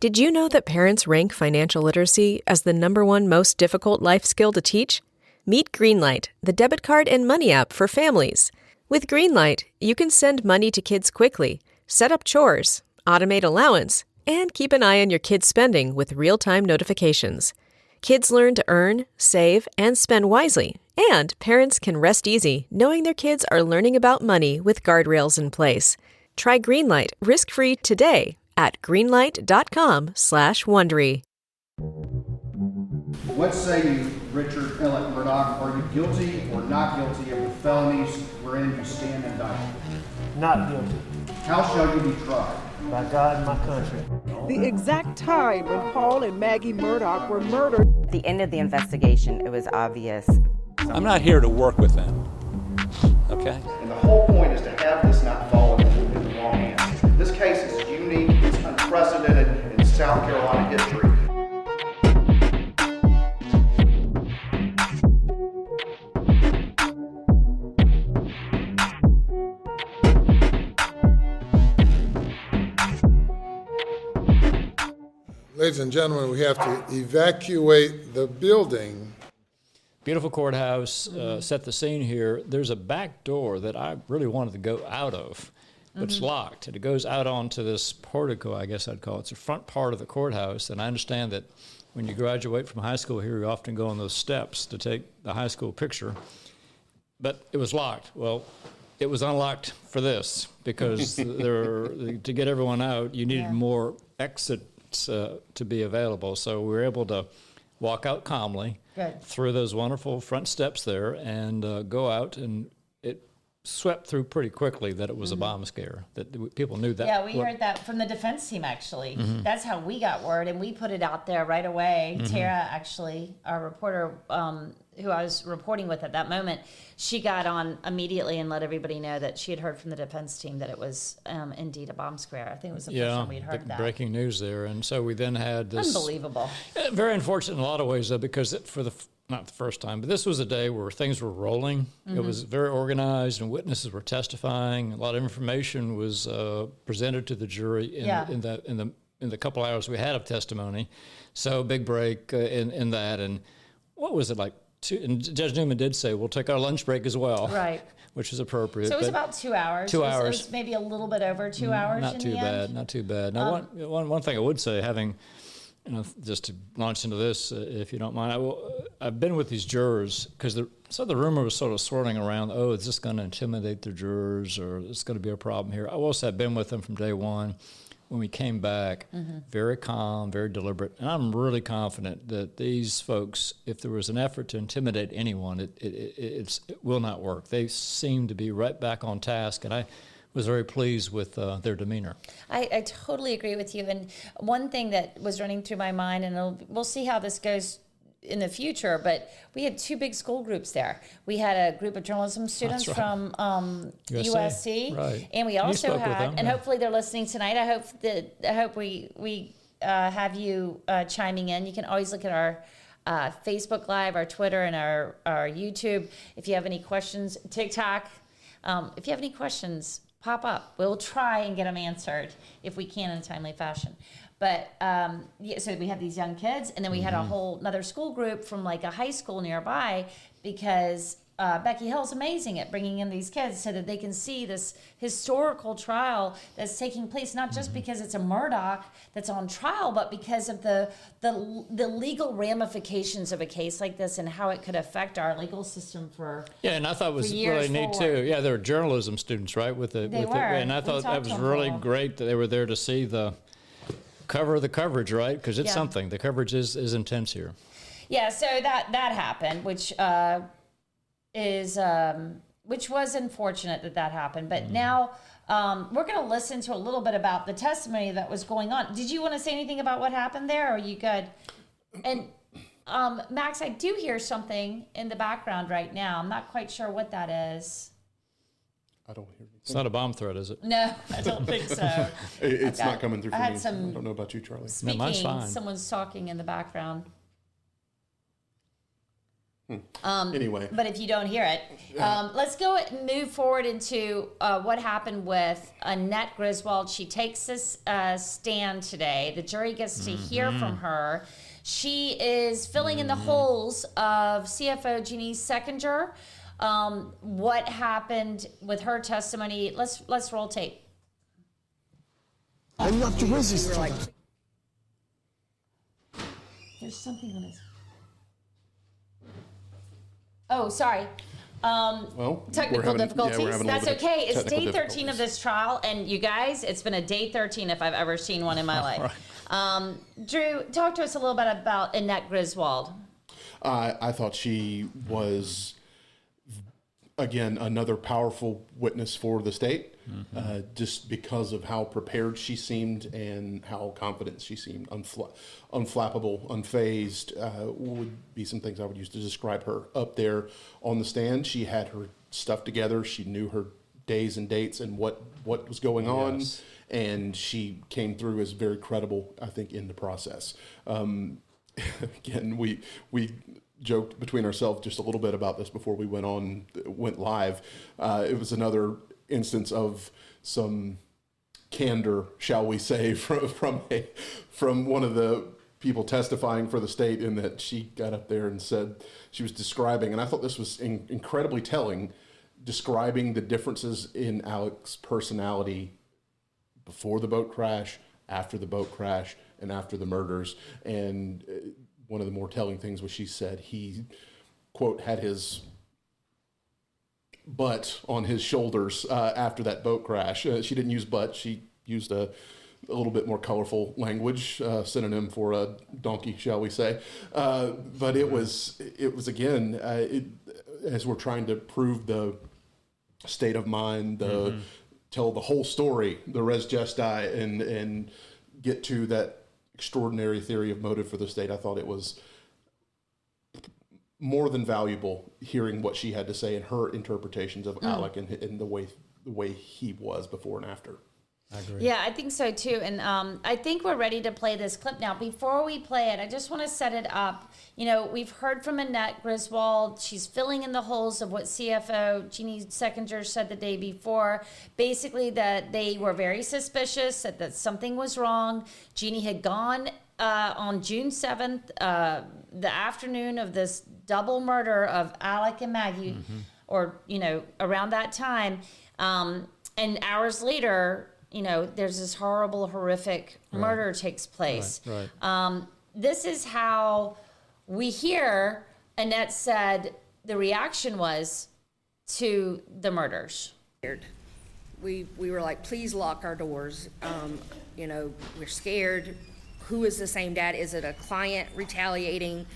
Did you know that parents rank financial literacy as the #1 most difficult life skill to teach? Meet Greenlight, the debit card and money app for families. With Greenlight, you can send money to kids quickly, set up chores, automate allowance, and keep an eye on your kids' spending with real-time notifications. Kids learn to earn, save, and spend wisely, and parents can rest easy knowing their kids are learning about money with guardrails in place. Try Greenlight risk-free today at greenlight.com/Wondery. What say you, Richard Ellett Murdaugh? Are you guilty or not guilty of the felonies wherein you stand indicted? Not guilty. How shall you be tried? By God and my country. The exact time when Paul and Maggie Murdaugh were murdered. At the end of the investigation, it was obvious. I'm not here to work with them, okay? And the whole point is to have this not fall into the wrong hands. This case is unique, it's unprecedented in South Carolina history. Ladies and gentlemen, we have to evacuate the building. Beautiful courthouse, set the scene here. There's a back door that I really wanted to go out of, but it's locked. And it goes out onto this portico, I guess I'd call it. It's the front part of the courthouse, and I understand that when you graduate from high school here, you often go on those steps to take the high school picture. But it was locked. Well, it was unlocked for this because to get everyone out, you needed more exits to be available. So we were able to walk out calmly through those wonderful front steps there and go out, and it swept through pretty quickly that it was a bomb scare, that people knew that. Yeah, we heard that from the defense team, actually. That's how we got word, and we put it out there right away. Tara, actually, our reporter who I was reporting with at that moment, she got on immediately and let everybody know that she had heard from the defense team that it was indeed a bomb scare. I think it was the first time we'd heard that. Breaking news there. And so we then had this. Unbelievable. Very unfortunate in a lot of ways, though, because not the first time, but this was a day where things were rolling. It was very organized, and witnesses were testifying. A lot of information was presented to the jury in the couple hours we had of testimony. So big break in that. And what was it like? And Judge Newman did say, we'll take our lunch break as well. Right. Which is appropriate. So it was about 2 hours. 2 hours. It was maybe a little bit over 2 hours. Not too bad. Not too bad. Now, one thing I would say, having, just to launch into this, if you don't mind, I've been with these jurors because the rumor was sort of swirling around. Oh, is this going to intimidate the jurors, or is going to be a problem here? I will say I've been with them from day one. When we came back, very calm, very deliberate. And I'm really confident that these folks, if there was an effort to intimidate anyone, it will not work. They seem to be right back on task, and I was very pleased with their demeanor. I totally agree with you. And one thing that was running through my mind, and we'll see how this goes in the future, but we had two big school groups there. We had a group of journalism students from USC, right. And we also had, them, and hopefully they're listening tonight. I hope we have you chiming in. You can always look at our Facebook Live, our Twitter, and our YouTube. If you have any questions, TikTok. If you have any questions, pop up. We'll try and get them answered if we can in a timely fashion. But so we had these young kids, and then we had another school group from like a high school nearby, because Becky Hill's amazing at bringing in these kids so that they can see this historical trial that's taking place, not just because it's a Murdaugh that's on trial, but because of the legal ramifications of a case like this and how it could affect our legal system for and I thought it was really neat too. Yeah, they were journalism students, right? And I thought that was really great that they were there to see the cover the coverage, right? Because it's something. The coverage is intense here. Yeah, so that happened, which was unfortunate that happened. But now we're going to listen to a little bit about the testimony that was going on. Did you want to say anything about what happened there, or are you good? And Max, I do hear something in the background right now. I'm not quite sure what that is. I don't hear anything. It's not a bomb threat, is it? No, I don't think so. It's not coming through for me. I I don't know about you, Charlie. No, mine's fine. Someone's talking in the background. Anyway. But if you don't hear it, let's go and move forward into what happened with Annette Griswold. She takes this stand today. The jury gets to hear from her. She is filling in the holes of CFO Jeannie Seckinger. What happened with her testimony? Let's roll tape. I'm not the resistant. There's something on his. Oh, sorry. Technical difficulties. we're having a That's little bit of okay. It's day technical 13 of this trial, and you guys, it's been a day 13 if I've ever seen one in my life. Drew, talk to us a little bit about Annette Griswold. I thought she was, again, another powerful witness for the state, just because of how prepared she seemed and how confident she seemed. Unflappable, unfazed would be some things I would use to describe her. Up there on the stand, she had her stuff together. She knew her days and dates and what was going on. Yes. And she came through as very credible, I think, in the process. Again, we joked between ourselves just a little bit about this before we went live. It was another instance of some candor, shall we say, from one of the people testifying for the state, in that she got up there and said she was describing, and I thought this was incredibly telling, describing the differences in Alec's personality before the boat crash, after the boat crash, and after the murders. And one of the more telling things was she said he, quote, had his butt on his shoulders after that boat crash. She didn't use butt. She used a little bit more colorful language, synonym for a donkey, shall we say. But it was again, as we're trying to prove the state of mind, tell the whole story, the res gestae, and get to that extraordinary theory of motive for the state. I thought it was more than valuable hearing what she had to say and her interpretations of Alec and the way he was before and after. I agree. Yeah, I think so too. And I think we're ready to play this clip now. Before we play it, I just want to set it up. You know, we've heard from Annette Griswold. She's filling in the holes of what CFO Jeannie Seckinger said the day before. Basically, that they were very suspicious, that something was wrong. Jeannie had gone on June 7th, the afternoon of this double murder of Alec and Maggie, or, you know, around that time. And hours later, you know, there's this horrible, horrific murder takes place. Right. This is how we hear Annette said the reaction was to the murders. We were like, please lock our doors. You know, we're scared. Who is this aimed at? Is it a client retaliating?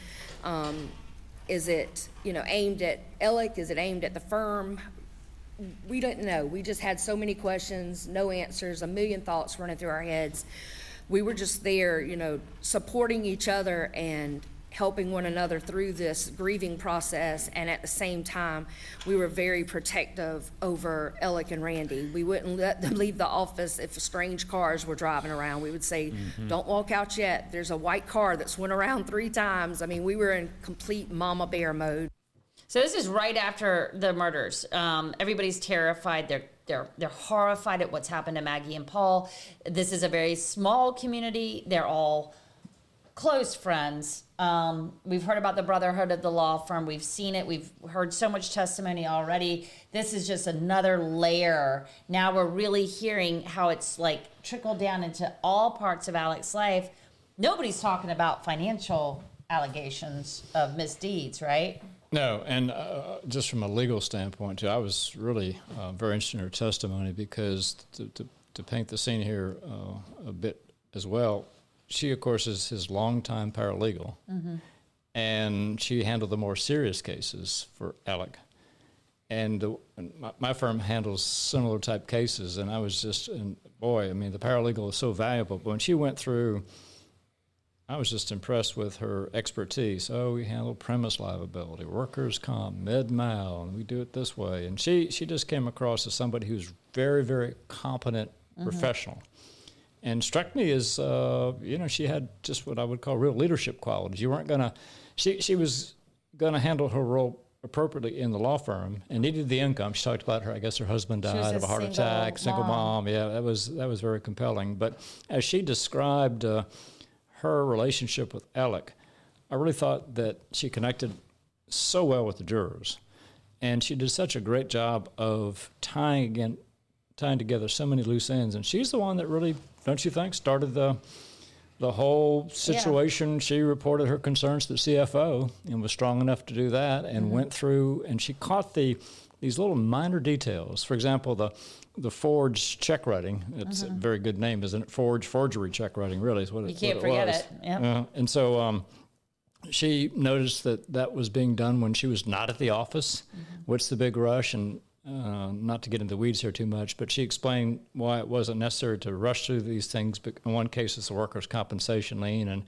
Is it, you know, aimed at Alec? Is it aimed at the firm? We didn't know. We just had so many questions, no answers, a million thoughts running through our heads. We were just there, you know, supporting each other and helping one another through this grieving process. And at the same time, we were very protective over Alec and Randy. We wouldn't let them leave the office if strange cars were driving around. We would say, don't walk out yet. There's a white car that's went around 3 times. I mean, we were in complete mama bear mode. So this is right after the murders. Everybody's terrified. They're horrified at what's happened to Maggie and Paul. This is a very small community. They're all close friends. We've heard about the Brotherhood of the Law Firm. We've seen it. We've heard so much testimony already. This is just another layer. Now we're really hearing how it's like trickled down into all parts of Alec's life. Nobody's talking about financial allegations of misdeeds, right? No, and just from a legal standpoint, too, I was really very interested in her testimony because to paint the scene here a bit as well, she, of course, is his longtime paralegal, and she handled the more serious cases for Alec. And my firm handles similar type cases, and I was just, and boy, I mean, the paralegal is so valuable. But when she went through, I was just impressed with her expertise. Oh, we handle premise liability, workers' comp, med-mal, and we do it this way. And she just came across as somebody who's very, very competent professional. And struck me as, you know, she had just what I would call real leadership qualities. You weren't going to, she was going to handle her role appropriately in the law firm and needed the income. She talked about her, I guess her husband was died a of a heart attack, single mom. Yeah, that was very compelling. But as she described her relationship with Alec, I really thought that she connected so well with the jurors. And she did such a great job of tying together so many loose ends. And she's the one that really, don't you think, started the whole situation. She reported her concerns to the CFO and was strong enough to do that, and went through, and she caught these little minor details. For example, the forged check writing. It's a very good name, isn't it? Forgery check writing, really is what You can't forget it. Yeah. And so she noticed that was being done when she was not at the office. What's the big rush? And not to get into the weeds here too much, but she explained why it wasn't necessary to rush through these things. But in one case, it's a workers' compensation lien, and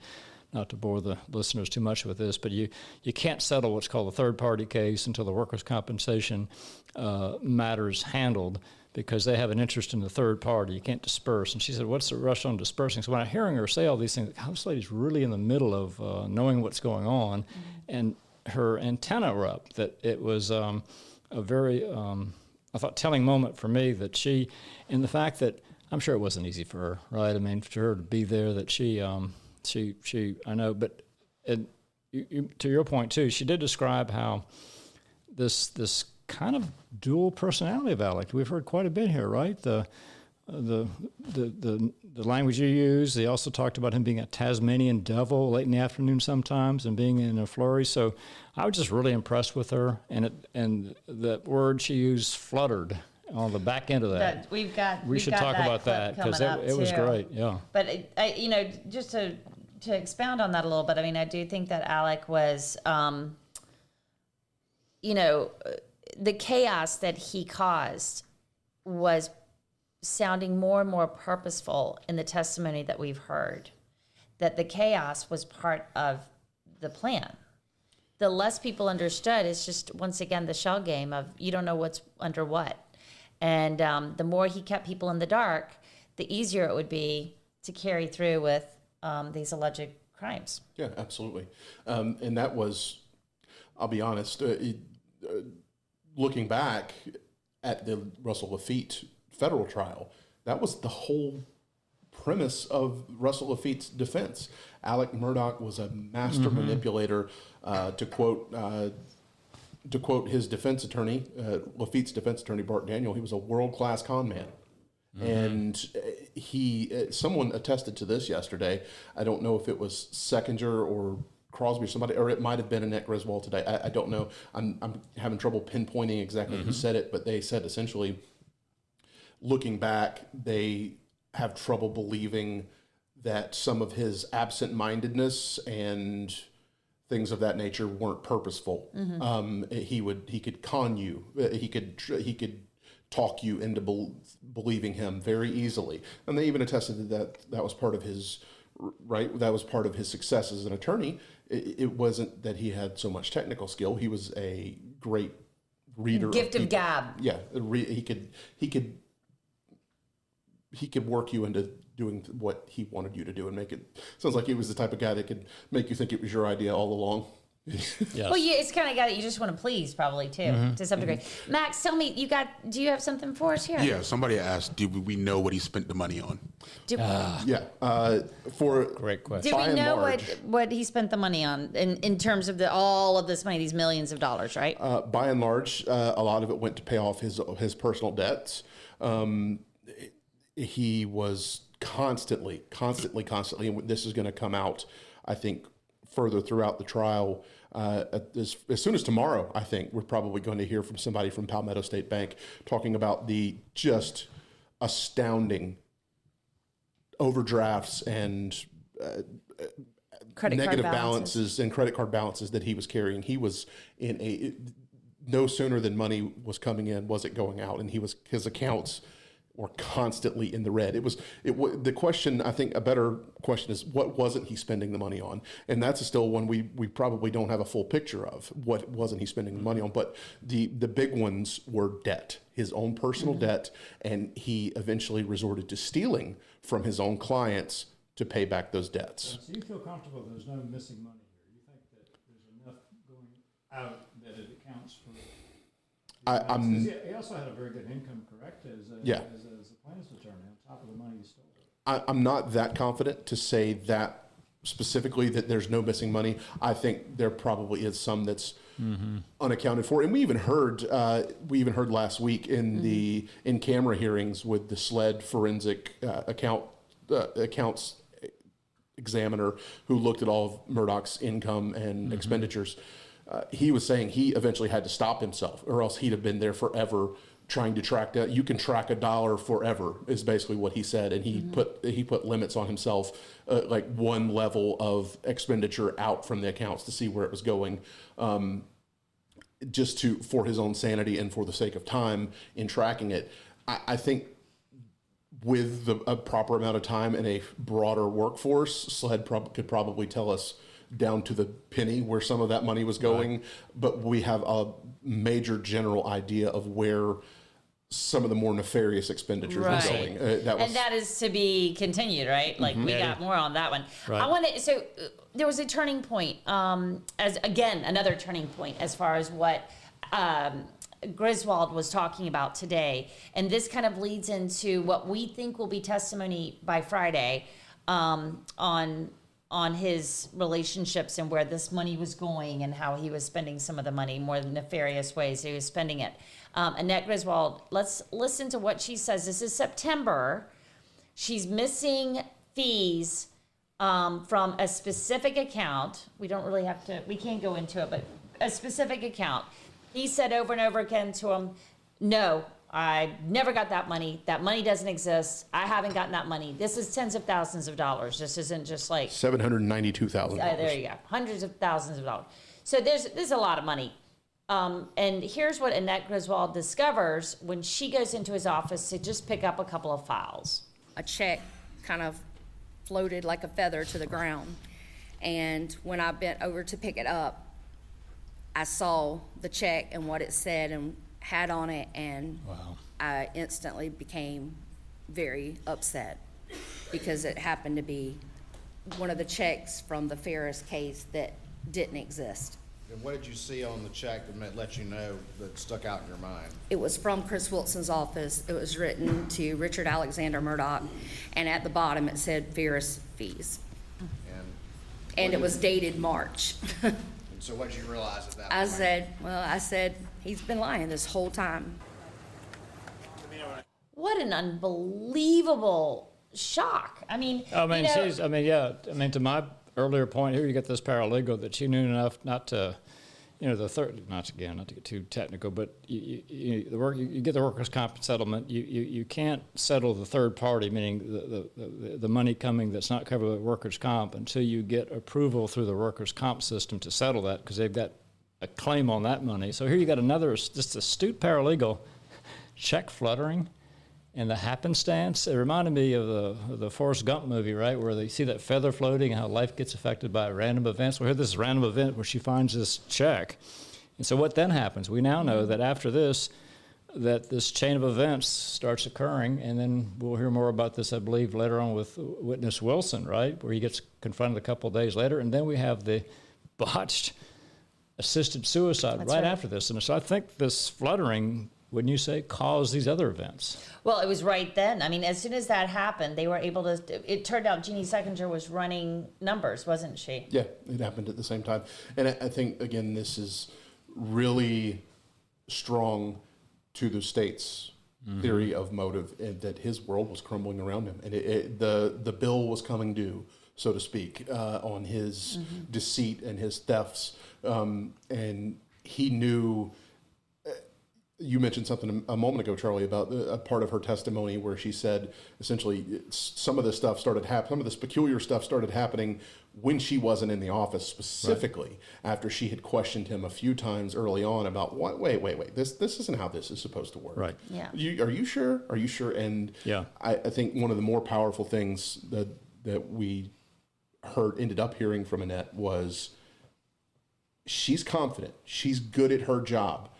not to bore the listeners too much with this, but you can't settle what's called a third-party case until the workers' compensation matter's handled, because they have an interest in the third party. You can't disperse. And she said, what's the rush on dispersing? So when I'm hearing her say all these things, this lady's really in the middle of knowing what's going on, and her antenna were up, that it was a very, I thought, telling moment for me, that she, in the fact that, I'm sure it wasn't easy for her, right? I mean, for her to be there, that she I know, but to your point too, she did describe how this kind of dual personality of Alec, we've heard quite a bit here, right? The language you use. They also talked about him being a Tasmanian devil late in the afternoon sometimes, and being in a flurry. So I was just really impressed with her, and the word she used, fluttered, on the back end of that. We should talk about that, because it was great. Yeah. But just to expound on that a little bit, I mean, I do think that Alec was, the chaos that he caused was sounding more and more purposeful in the testimony that we've heard, that the chaos was part of the plan. The less people understood, it's just, once again, the shell game of you don't know what's under what. And the more he kept people in the dark, the easier it would be to carry through with these alleged crimes. Yeah, absolutely. And that was, I'll be honest, looking back at the Russell Laffitte federal trial, that was the whole premise of Russell Laffitte's defense. Alec Murdaugh was a master manipulator, to quote his defense attorney, Laffitte's defense attorney, Bart Daniel. He was a world-class con man. And someone attested to this yesterday. I don't know if it was Seckinger or Crosby or somebody, or it might have been Annette Griswold today. I don't know. I'm having trouble pinpointing exactly who said it, but they said essentially, looking back, they have trouble believing that some of his absent-mindedness and things of that nature weren't purposeful. He could con you. He could talk you into believing him very easily. And they even attested that was part of his right. That was part of his success as an attorney. It wasn't that he had so much technical skill. He was a great reader. Gift of gab. Yeah, he could work you into doing what he wanted you to do and make it. Sounds like he was the type of guy that could make you think it was your idea all along. Yes. Well, yeah, it's kind of guy that you just want to please, probably too, to some degree. Max, tell me, do you have something for us here? Yeah, somebody asked, do we know what he spent the money on? Great question. Do we know what he spent the money on in terms of all of this money, these millions of dollars, right? By and large, a lot of it went to pay off his personal debts. He was constantly, and this is going to come out, I think, further throughout the trial. As soon as tomorrow, I think, we're probably going to hear from somebody from Palmetto State Bank talking about the just astounding overdrafts and negative balances and credit card balances that he was carrying. He was no sooner than money was coming in, was it going out, and his accounts were constantly in the red. The question, I think a better question is, what wasn't he spending the money on? And that's still one we probably don't have a full picture of. What wasn't he spending the money on? But the big ones were debt, his own personal debt, and he eventually resorted to stealing from his own clients to pay back those debts. So you feel comfortable there's no missing money here? You think that there's enough going how that it accounts for. I'm He also had a very good income, correct? As a plaintiff's attorney, on top of the money he stole. I'm not that confident to say that specifically that there's no missing money. I think there probably is some that's unaccounted for, and we even heard last week in the in-camera hearings with the SLED forensic accounts examiner who looked at all of Murdaugh's income and expenditures. He was saying he eventually had to stop himself, or else he'd have been there forever trying to track that. You can track a dollar forever is basically what he said, and he put limits on himself, like one level of expenditure out from the accounts to see where it was going, for his own sanity and for the sake of time in tracking it. I think with a proper amount of time and a broader workforce, SLED could probably tell us down to the penny where some of that money was going, but we have a major general idea of where some of the more nefarious expenditures were going. That is to be continued, right? Like we got more on that one. Right. So there was a turning point, another turning point as far as what Griswold was talking about today. And this kind of leads into what we think will be testimony by Friday on his relationships and where this money was going and how he was spending some of the money, more nefarious ways he was spending it. Annette Griswold, let's listen to what she says. This is September. She's missing fees from a specific account. We can't go into it, but a specific account. He said over and over again to him, no, I never got that money. That money doesn't exist. I haven't gotten that money. This is tens of thousands of dollars. This isn't just like $792,000. There you go, hundreds of thousands of dollars. So there's a lot of money. And here's what Annette Griswold discovers when she goes into his office to just pick up a couple of files. A check kind of floated like a feather to the ground, and when I bent over to pick it up, I saw the check and what it said and had on it, and I instantly became very upset because it happened to be one of the checks from the Ferris case that didn't exist. And what did you see on the check that let you know that stuck out in your mind? It was from Chris Wilson's office. It was written to Richard Alexander Murdaugh, and at the bottom it said Ferris fees. And it was dated March. So what did you realize at that point? I said, he's been lying this whole time. What an unbelievable shock. To my earlier point here, you get this paralegal that you knew enough not to, not to get too technical, but you get the workers' comp settlement. You can't settle the third party, meaning the money coming that's not covered by workers' comp, until you get approval through the workers' comp system to settle that, because they've got a claim on that money. So here you got another just astute paralegal check fluttering. And the happenstance, it reminded me of the Forrest Gump movie, right, where they see that feather floating and how life gets affected by random events. Well, here's this random event where she finds this check. And so what then happens? We now know that after this, that this chain of events starts occurring, and then we'll hear more about this, I believe, later on with witness Wilson, right, where he gets confronted a couple of days later. And then we have the botched assisted suicide right after this. And so I think this fluttering, wouldn't you say, caused these other events? Well, it was right then. I mean, as soon as that happened, they were able to, it turned out Jeannie Seckinger was running numbers, wasn't she? Yeah, it happened at the same time. And I think, again, this is really strong to the state's theory of motive, and that his world was crumbling around him. And the bill was coming due, so to speak, on his deceit and his thefts. And he knew... You mentioned something a moment ago, Charlie, about a part of her testimony where she said essentially some of this stuff started happening, some of this peculiar stuff started happening when she wasn't in the office, specifically after she had questioned him a few times early on about, wait, this isn't how this is supposed to work. Right. Yeah. Are you sure? Are you sure? And I think one of the more powerful things that we ended up hearing from Annette was she's confident. She's good at her job.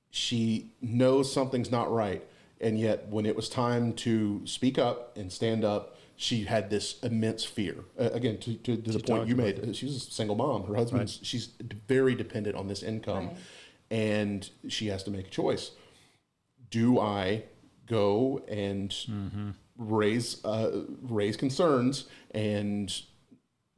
She knows something's not right, and yet when it was time to speak up and stand up, she had this immense fear. Again, to the point you made, she's a single mom. Her husband's, she's very dependent on this income, and she has to make a choice. Do I go and raise concerns and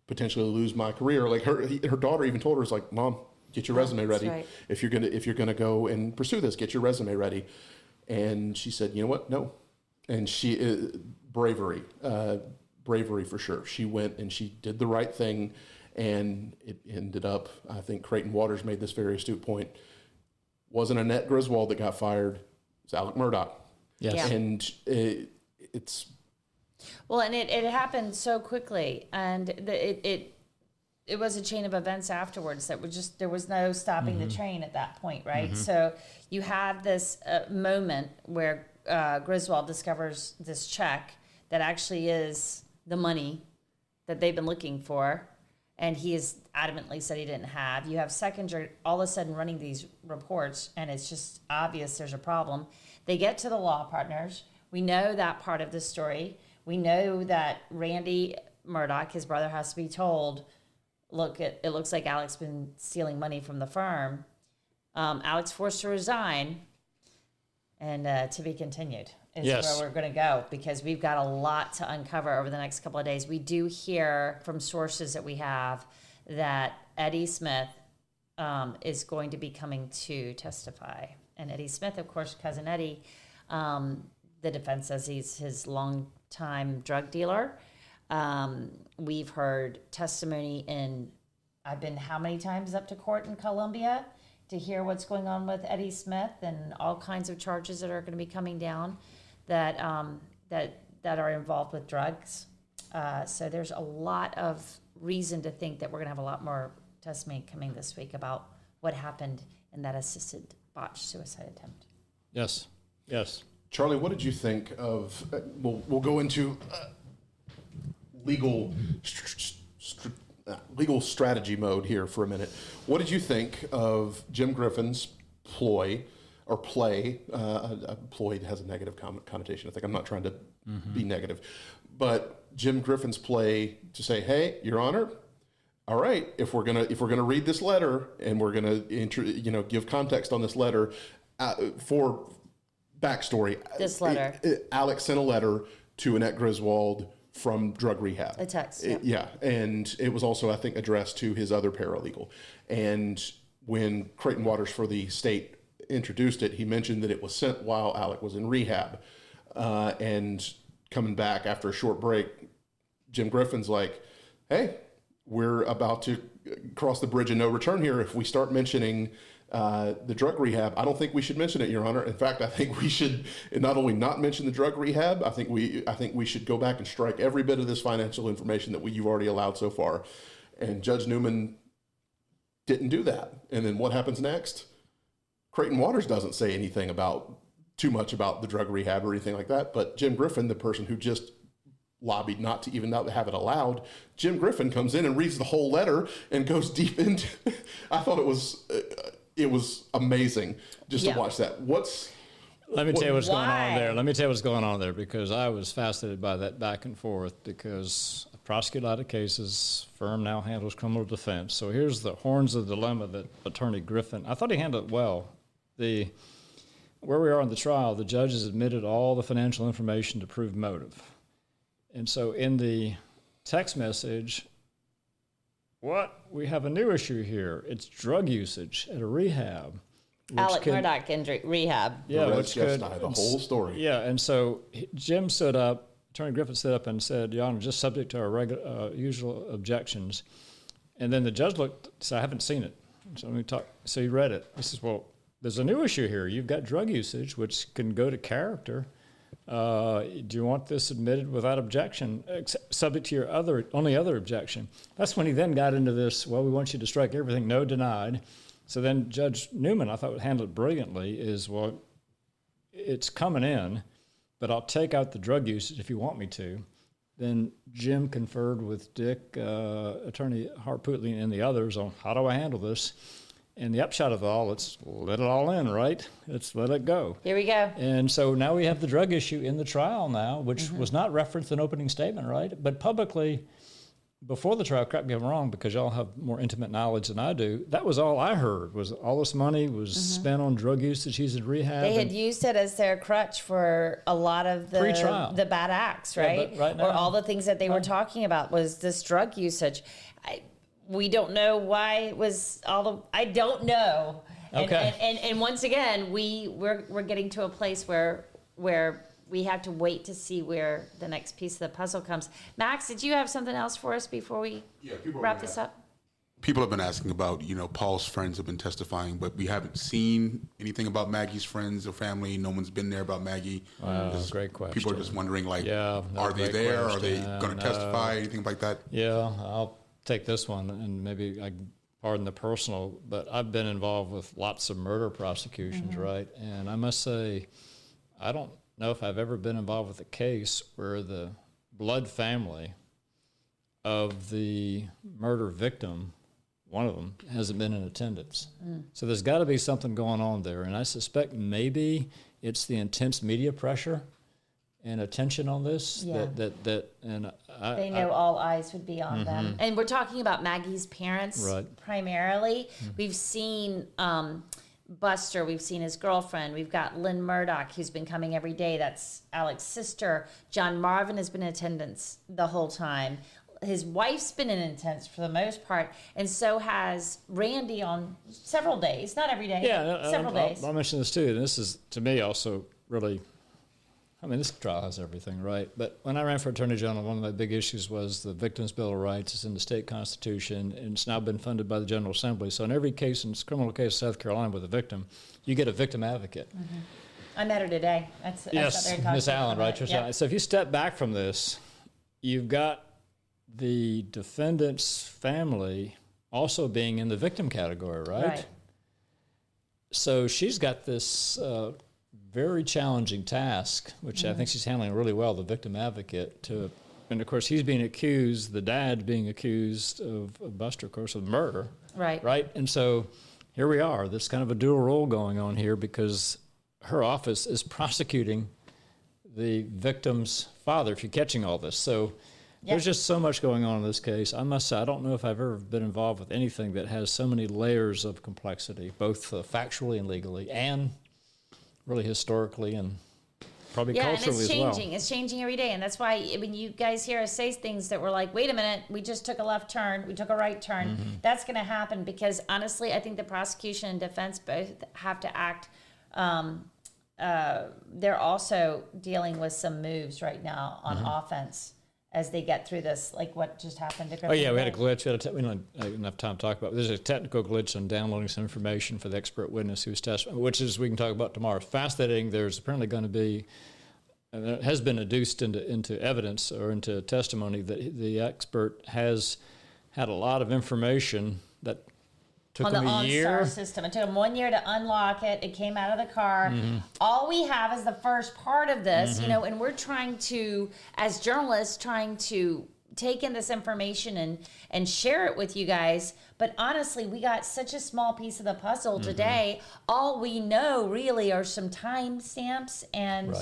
potentially lose my career? Like her daughter even told her, "It's like, Mom, get your resume ready. Right. If you're gonna go and pursue this, get your resume ready." And she said, "You know what? No." And she bravery for sure. She went and she did the right thing, and it ended up. I think Creighton Waters made this very astute point. Wasn't Annette Griswold that got fired? It's Alec Murdaugh. Yes. Yeah. And it's Well, and it happened so quickly, and it was a chain of events afterwards that was just, there was no stopping the train at that point, right? So you have this moment where Griswold discovers this check that actually is the money that they've been looking for, and he has adamantly said he didn't have. You have Seconder all of a sudden running these reports, and it's just obvious there's a problem. They get to the law partners. We know that part of the story. We know that Randy Murdaugh, his brother, has to be told, look, it looks like Alec's been stealing money from the firm. Alec's forced to resign, and to be continued is where we're going to go, because we've got a lot to uncover over the next couple of days. We do hear from sources that we have that Eddie Smith is going to be coming to testify. And Eddie Smith, of course, cousin Eddie, the defense says he's his longtime drug dealer. We've heard testimony I've been how many times up to court in Columbia to hear what's going on with Eddie Smith and all kinds of charges that are going to be coming down that are involved with drugs. So there's a lot of reason to think that we're going to have a lot more testimony coming this week about what happened in that assisted botched suicide attempt. Yes. Charlie, what did you think of? We'll go into legal strategy mode here for a minute. What did you think of Jim Griffin's play? Ploy has a negative connotation. I think I'm not trying to be negative, but Jim Griffin's play to say, "Hey, Your Honor, all right, if we're gonna read this letter and we're gonna give context on this letter for backstory. This letter, Alex sent a letter to Annette Griswold from drug rehab. A text, and it was also, I think, addressed to his other paralegal. And when Creighton Waters for the state introduced it, he mentioned that it was sent while Alec was in rehab. And coming back after a short break, Jim Griffin's like, "Hey, we're about to cross the bridge of no return here. If we start mentioning the drug rehab, I don't think we should mention it, Your Honor. In fact, I think we should not only not mention the drug rehab, I think we should go back and strike every bit of this financial information that you've already allowed so far." And Judge Newman didn't do that. And then what happens next? Creighton Waters doesn't say anything too much about the drug rehab or anything like that. But Jim Griffin, the person who just lobbied not to have it allowed, Jim Griffin comes in and reads the whole letter and goes deep into. I thought it was amazing just to watch that. Let me tell you what's going on there. Because I was fascinated by that back and forth, because I prosecute a lot of cases. Firm now handles criminal defense. So here's the horns of the dilemma that Attorney Griffin, I thought he handled it well. Where we are in the trial, the judges admitted all the financial information to prove motive. And so in the text message, we have a new issue here. It's drug usage at a rehab. Alec Murdaugh in rehab. Yeah, which could the whole story. Yeah, and so Jim stood up, Attorney Griffin stood up and said, "Your Honor, just subject to our usual objections." And then the judge said, "I haven't seen it." So let me talk. So he read it. He says, "Well, there's a new issue here. You've got drug usage, which can go to character. Do you want this admitted without objection, subject to your only other objection?" That's when he then got into this, "Well, we want you to strike everything, no denied." So then Judge Newman, I thought, handled it brilliantly, is, "Well, it's coming in, but I'll take out the drug usage if you want me to." Then Jim conferred with Dick, Attorney Harpootlian, and the others on how do I handle this. And the upshot of it all, let's let it all in, right? Let's let it go. Here we go. And so now we have the drug issue in the trial now, which was not referenced in opening statement, right? But publicly, before the trial, correct me if I'm wrong, because y'all have more intimate knowledge than I do, that was all I heard, was all this money was spent on drug usage. He's in rehab. They had used it as their crutch for a lot of the bad acts, right? Yeah, but right now, or all the things that they were talking about was this drug usage. We don't know why it was I don't know. Okay. And once again, we're getting to a place where we have to wait to see where the next piece of the puzzle comes. Max, did you have something else for us before we wrap this up? People have been asking about, Paul's friends have been testifying, but we haven't seen anything about Maggie's friends or family. No one's been there about Maggie. Wow, great question. People are just wondering, are they great there? question. Are they going to testify? Anything like that? Yeah, I'll take this one, and maybe I pardon the personal, but I've been involved with lots of murder prosecutions, right? And I must say, I don't know if I've ever been involved with a case where the blood family of the murder victim, one of them, hasn't been in attendance. So there's got to be something going on there, and I suspect maybe it's the intense media pressure and attention on this they know all eyes would be on them. And we're talking about Maggie's parents primarily. We've seen Buster, we've seen his girlfriend, we've got Lynn Murdaugh, who's been coming every day. That's Alex's sister. John Marvin has been in attendance the whole time. His wife's been in attendance for the most part, and so has Randy on several days, not every day, several days. I'll mention this too, and this is, to me, also really, this trial has everything, right? But when I ran for Attorney General, one of my big issues was the Victims' Bill of Rights. It's in the state constitution, and it's now been funded by the General Assembly. So in every case, in criminal case in South Carolina with a victim, you get a victim advocate. I met her today. That's Miss Allen, right? Yep. So if you step back from this, you've got the defendant's family also being in the victim category, right? So she's got this very challenging task, which I think she's handling really well, the victim advocate, and of course he's being accused, the dad being accused of Buster, of course, of murder. Right? And so here we are, there's kind of a dual role going on here because her office is prosecuting the victim's father, if you're catching all this. So there's just so much going on in this case. I must say, I don't know if I've ever been involved with anything that has so many layers of complexity, both factually and legally, and really historically and probably culturally as well. And it's changing. It's changing every day. And that's why when you guys hear us say things that we're like, wait a minute, we just took a left turn, we took a right turn, that's going to happen because honestly, I think the prosecution and defense both have to act. They're also dealing with some moves right now on offense as they get through this, like what just happened to Griffin. We had a glitch. We don't have enough time to talk about it. There's a technical glitch on downloading some information for the expert witness who's testifying, which is we can talk about tomorrow. Fascinating. There's apparently going to be, it has been adduced into evidence or into testimony that the expert has had a lot of information that took on the him a year. OnStar system. It took him 1 year to unlock it. It came out of the car. All we have is the first part of this, and we're trying to, as journalists, trying to take in this information and share it with you guys. But honestly, we got such a small piece of the puzzle today. All we know really are some time stamps and,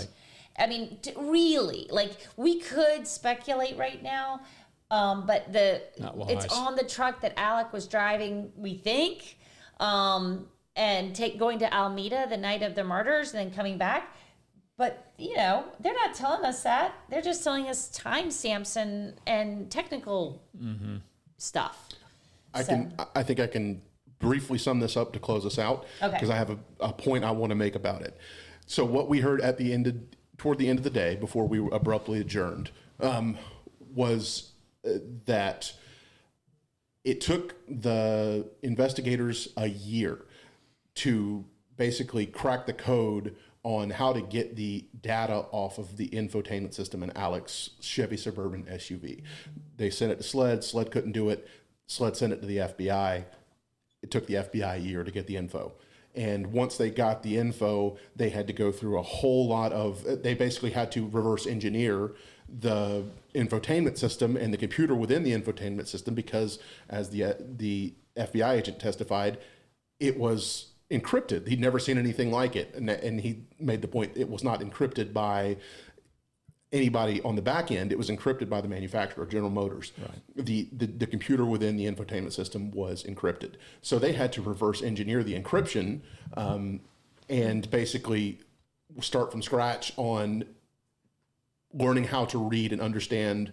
really, like we could speculate right now. But it's on the truck that Alec was driving, we think, and going to Alameda the night of the murders and then coming back. But, they're not telling us that. They're just telling us timestamps and technical stuff. I think I can briefly sum this up to close us out because I have a point I want to make about it. So what we heard toward the end of the day before we were abruptly adjourned was that it took the investigators a year to basically crack the code on how to get the data off of the infotainment system in Alec's Chevy Suburban SUV. They sent it to SLED. SLED couldn't do it. SLED sent it to the FBI. It took the FBI a year to get the info. And once they got the info, they had to go through a whole lot they basically had to reverse engineer the infotainment system and the computer within the infotainment system because, as the FBI agent testified, it was encrypted. He'd never seen anything like it. And he made the point it was not encrypted by anybody on the back end. It was encrypted by the manufacturer, General Motors. Right. The computer within the infotainment system was encrypted. So they had to reverse engineer the encryption and basically start from scratch on learning how to read and understand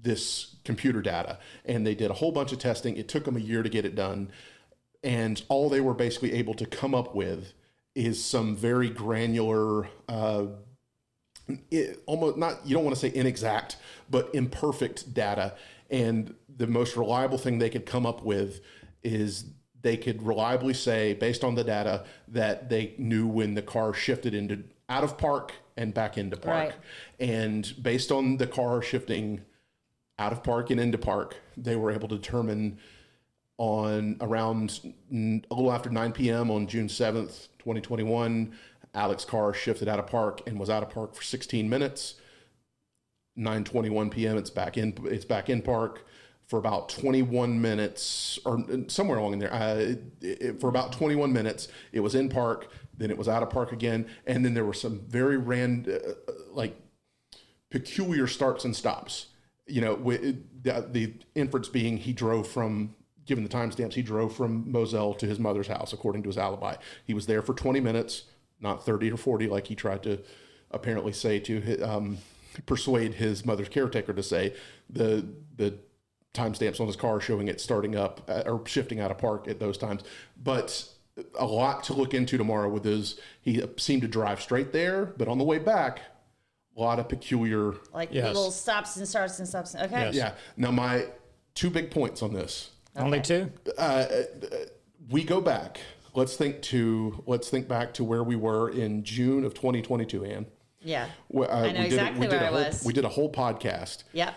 this computer data. And they did a whole bunch of testing. It took them a year to get it done. And all they were basically able to come up with is some very granular, almost not, you don't want to say inexact, but imperfect data. And the most reliable thing they could come up with is they could reliably say, based on the data, that they knew when the car shifted into out of park and back into park. Right. And based on the car shifting out of park and into park, they were able to determine on around a little after 9 p.m. on June 7th, 2021, Alex's car shifted out of park and was out of park for 16 minutes. 9:21 p.m. It's back in park for about 21 minutes or somewhere along in there. For about 21 minutes, it was in park, then it was out of park again, and then there were some very peculiar starts and stops. You know, the inference being he drove from, given the timestamps, he drove from Moselle to his mother's house, according to his alibi. He was there for 20 minutes, not 30 or 40 like he tried to apparently say to persuade his mother's caretaker to say. The timestamps on his car showing it starting up or shifting out of park at those times. But a lot to look into tomorrow with his, he seemed to drive straight there, but on the way back, a lot of peculiar... little stops and starts and stops. Okay. Yes. Yeah. Now, my 2 big points on this. Okay. Only 2? We go back. Let's think back to where we were in June of 2022, Ann. Yeah. I know exactly where I was. We did a whole podcast. Yep.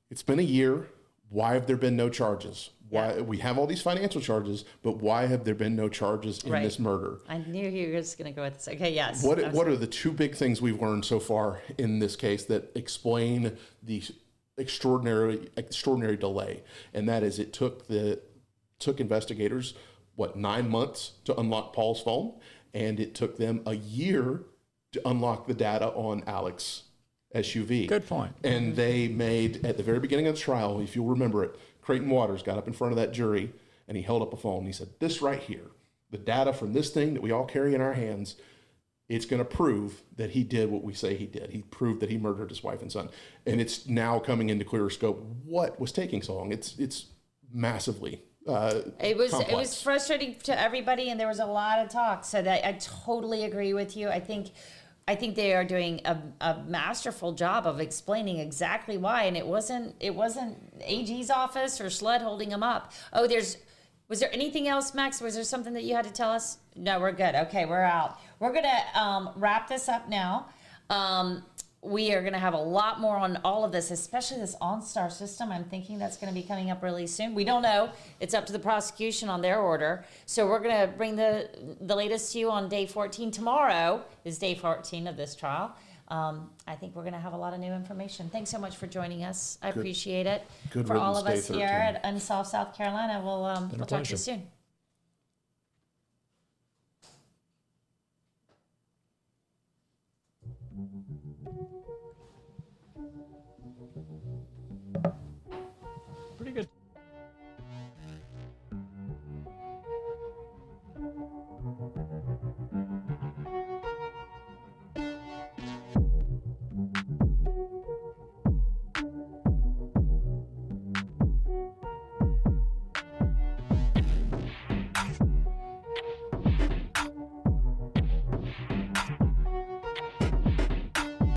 It's been a year. Why have there been no charges? Why we have all these financial charges, but why have there been no charges in this murder? I knew you were just going to go with this. Okay, yes. What are the 2 big things we've learned so far in this case that explain the extraordinary delay? And that is, it took investigators 9 months to unlock Paul's phone, and it took them a year to unlock the data on Alex's SUV. Good point. And they made, at the very beginning of the trial, if you'll remember it, Creighton Waters got up in front of that jury and he held up a phone. He said, this right here, the data from this thing that we all carry in our hands, it's going to prove that he did what we say he did. He proved that he murdered his wife and son. And it's now coming into clearer scope. What was taking so long? It's massively It was frustrating to everybody, and there was a lot of talk. So that I totally agree with you. I think they are doing a masterful job of explaining exactly why, and it wasn't AG's office or SLED holding them up. Oh, was there anything else, Max? Was there something that you had to tell us? No, we're good. Okay, we're out. We're gonna wrap this up now. We are going to have a lot more on all of this, especially this OnStar system. I'm thinking that's going to be coming up really soon. We don't know. It's up to the prosecution on their order. So we're going to bring the latest to you on day 14. Tomorrow is day 14 of this trial. I think we're going to have a lot of new information. Thanks so much for joining us. I appreciate it. Good for all of riddance, us day here 13. at Unsolved South Carolina, we'll talk to you soon.